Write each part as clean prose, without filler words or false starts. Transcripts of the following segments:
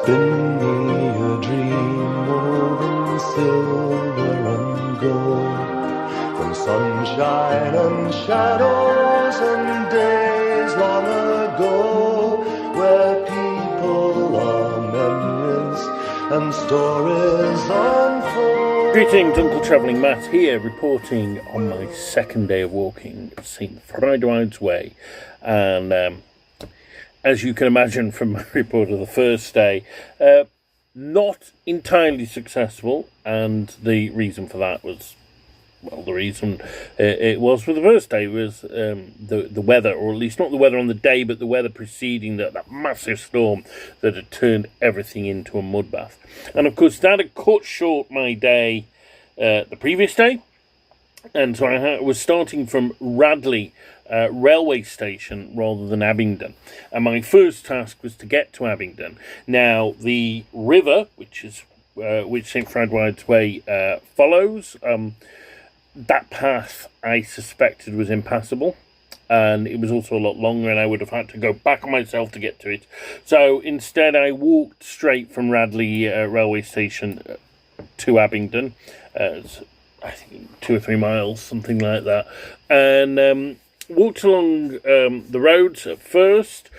Spin me a dream woven silver and gold, from sunshine and shadows and days long ago, where people are memories and stories unfold. Greetings, Uncle Travelling Matt here, reporting on my second day of walking St. Frideswides Way. And as you can imagine from my report of the first day, not entirely successful, and the reason for that was, well, the reason it was for the first day was the weather, or at least not the weather on the day, but the weather preceding that massive storm that had turned everything into a mud bath. And of course that had cut short my day the previous day, and so I was starting from Radley railway station rather than Abingdon, and my first task was to get to Abingdon. Now the river, which St. Frideswides Way follows, that path I suspected was impassable, and it was also a lot longer, and I would have had to go back on myself to get to it. So instead I walked straight from Radley railway station to Abingdon, I think 2 or 3 miles, something like that, and walked along the roads at first.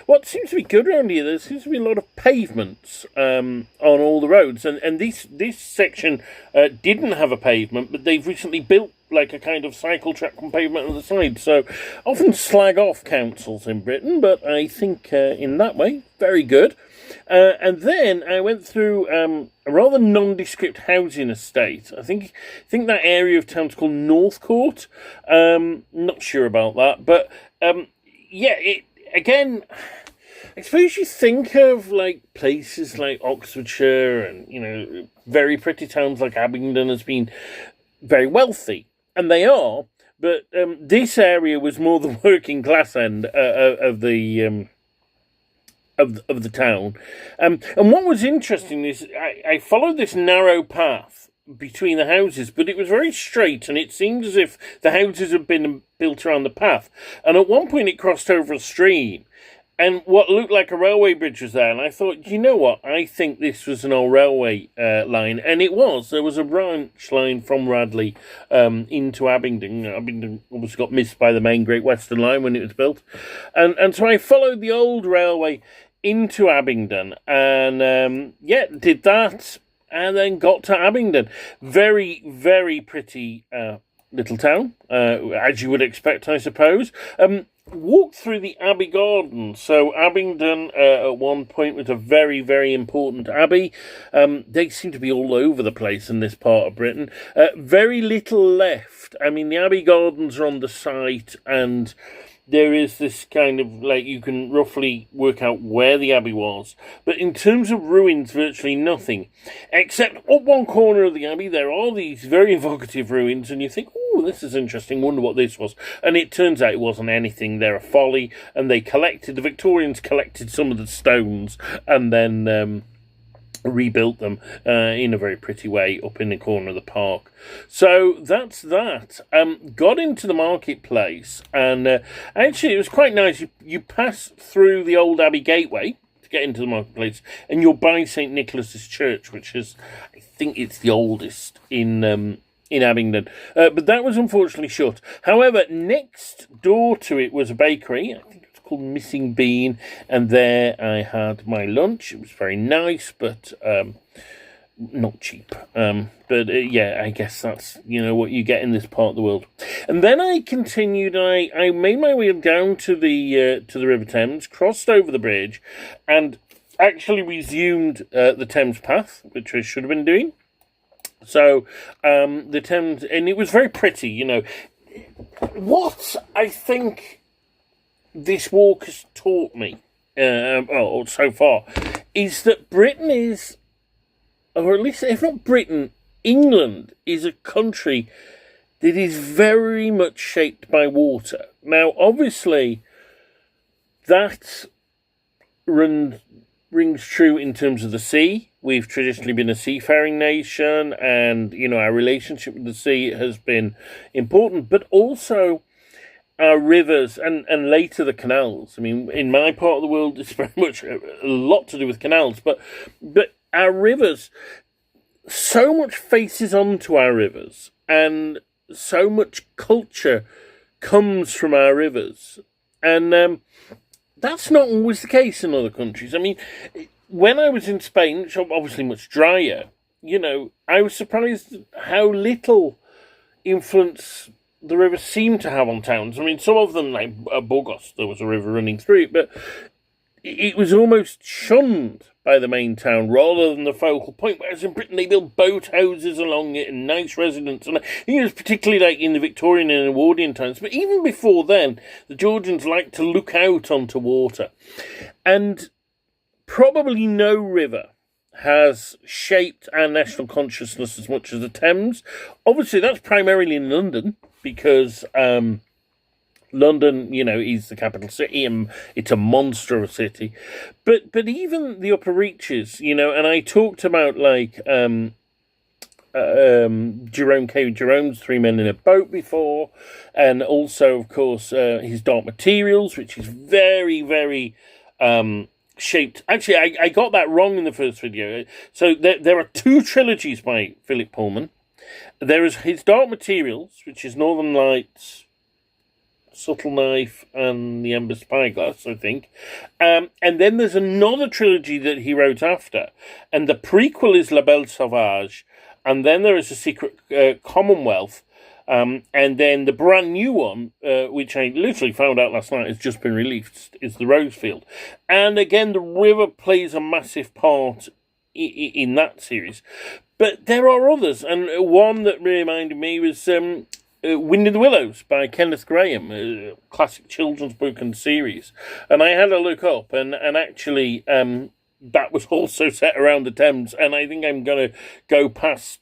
What seems to be good around here, there seems to be a lot of pavements on all the roads, and this section didn't have a pavement, but they've recently built like a kind of cycle track and pavement on the side. So often slag off councils in Britain, but I think in that way, very good. And then I went through a rather nondescript housing estate. I think that area of town's called Northcourt. Not sure about that, but yeah, again, I suppose you think of like places like Oxfordshire and very pretty towns like Abingdon as being very wealthy, and they are. But this area was more the working class end of the town. And what was interesting is I followed this narrow path between the houses, but it was very straight, and it seemed as if the houses had been built around the path. And at one point it crossed over a stream, and what looked like a railway bridge was there, and I thought, you know what, I think this was an old railway line, and it was. There was a branch line from Radley into Abingdon. Abingdon obviously got missed by the main Great Western Line when it was built, and so I followed the old railway into Abingdon, and did that, and then got to Abingdon. Very, very pretty little town, as you would expect, I suppose. Walked through the Abbey Gardens. So Abingdon at one point was a very, very important abbey. They seem to be all over the place in this part of Britain. Very little left. I mean, the Abbey Gardens are on the site, and there is this kind of, like, you can roughly work out where the abbey was. But in terms of ruins, virtually nothing. Except up one corner of the abbey, there are these very evocative ruins, and you think, oh, this is interesting, wonder what this was. And it turns out it wasn't anything. They're a folly, and the Victorians collected some of the stones, and then rebuilt them in a very pretty way up in the corner of the park. So that's that. Got into the marketplace, and actually it was quite nice. You pass through the old Abbey Gateway to get into the marketplace, and you're by St. Nicholas's Church, which is, I think it's the oldest in Abingdon. But that was unfortunately shut. However, next door to it was a bakery. I think called Missing Bean, and there I had my lunch. It was very nice, but not cheap. Yeah, I guess that's what you get in this part of the world. And then I continued. I made my way down to the River Thames, crossed over the bridge, and actually resumed the Thames path, which I should have been doing. So the Thames, and it was very pretty. What I think this walk has taught me, so far, is that Britain is, or at least, if not Britain, England is a country that is very much shaped by water. Now, obviously, that rings true in terms of the sea. We've traditionally been a seafaring nation, and, our relationship with the sea has been important, but also our rivers and later the canals. I mean, in my part of the world, it's very much a lot to do with canals, but our rivers, so much faces onto our rivers, and so much culture comes from our rivers, and that's not always the case in other countries. I mean, when I was in Spain, which obviously much drier, I was surprised how little influence the rivers seem to have on towns. I mean, some of them, like Burgos, there was a river running through it, but it was almost shunned by the main town rather than the focal point. Whereas in Britain, they built boat houses along it and nice residences. And I think it was particularly like in the Victorian and Edwardian times. But even before then, the Georgians liked to look out onto water. And probably no river has shaped our national consciousness as much as the Thames. Obviously, that's primarily in London, because London, is the capital city, and it's a monster of a city. But even the upper reaches, and I talked about Jerome K. Jerome's Three Men in a Boat before, and also, of course, his Dark Materials, which is very, very shaped. Actually, I got that wrong in the first video. So there are two trilogies by Philip Pullman. There is his Dark Materials, which is Northern Lights, Subtle Knife, and The Ember Spyglass, I think. And then there's another trilogy that he wrote after. And the prequel is La Belle Sauvage. And then there is A Secret Commonwealth. And then the brand new one, which I literally found out last night has just been released, is The Rosefield. And again, the river plays a massive part in that series. But there are others. And one that reminded me was Wind in the Willows by Kenneth Grahame, a classic children's book and series. And I had a look up, and actually that was also set around the Thames, and I think I'm going to go past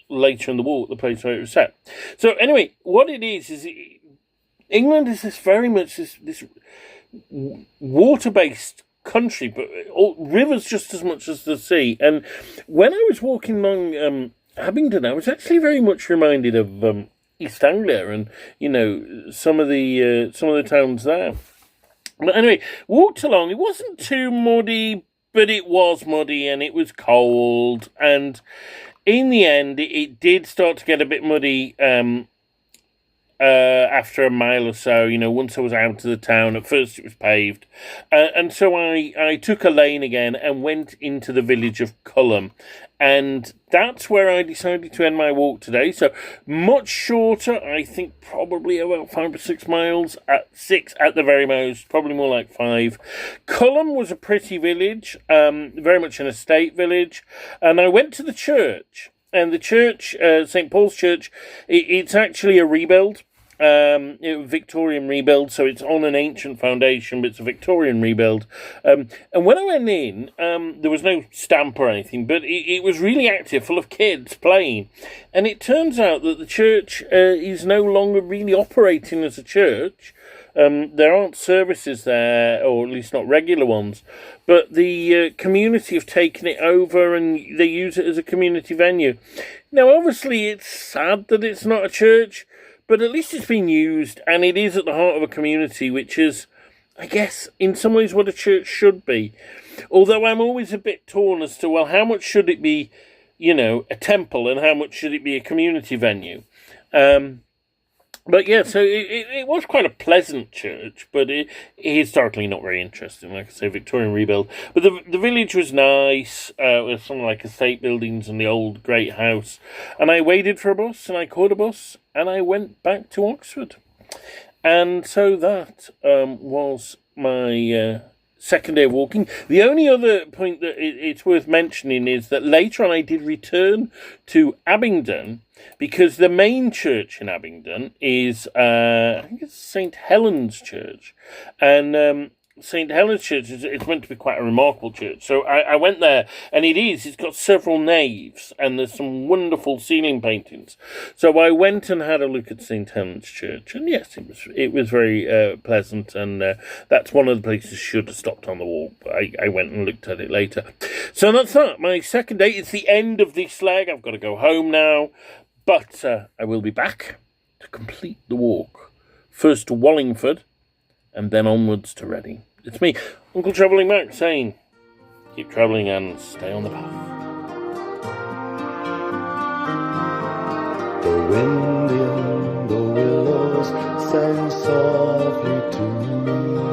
later in the walk the place where it was set. So anyway, what it is England is very much this water-based country, but rivers just as much as the sea. And when I was walking along Abingdon, I was actually very much reminded of East Anglia and some of the towns there. But anyway, walked along. It wasn't too muddy, but it was muddy and it was cold. And in the end, it did start to get a bit muddy after a mile or so. Once I was out of the town, at first it was paved, and so I took a lane again and went into the village of Culham. And that's where I decided to end my walk today. So much shorter, I think probably about 5 or 6 miles, at 6 at the very most, probably more like 5. Culham was a pretty village, very much an estate village. And I went to the church. And the church, St. Paul's Church, it's actually a rebuild. Victorian rebuild, so it's on an ancient foundation, but it's a Victorian rebuild. And when I went in, there was no stamp or anything, but it was really active, full of kids playing. And it turns out that the church is no longer really operating as a church. There aren't services there, or at least not regular ones, but the community have taken it over and they use it as a community venue. Now, obviously, it's sad that it's not a church, but at least it's been used, and it is at the heart of a community, which is, I guess, in some ways what a church should be. Although I'm always a bit torn as to, well, how much should it be, a temple, and how much should it be a community venue? But yeah, so it was quite a pleasant church, but historically not very interesting. Like I say, Victorian rebuild. But the village was nice, with some like estate buildings and the old great house. And I waited for a bus, and I caught a bus, and I went back to Oxford. And so that was my second day of walking. The only other point that it's worth mentioning is that later on I did return to Abingdon, because the main church in Abingdon is, I think it's St. Helen's Church. And St. Helen's Church it's meant to be quite a remarkable church. So I went there, and it's got several naves, and there's some wonderful ceiling paintings. So I went and had a look at St. Helen's Church, and yes, it was very pleasant, and that's one of the places I should have stopped on the walk, but I went and looked at it later. So that's that. My second day. It's the end of this leg. I've got to go home now, but I will be back to complete the walk first to Wallingford, and then onwards to Reading. It's me, Uncle Travelling Mac, saying, keep travelling and stay on the path. The wind in the willows sang softly to me.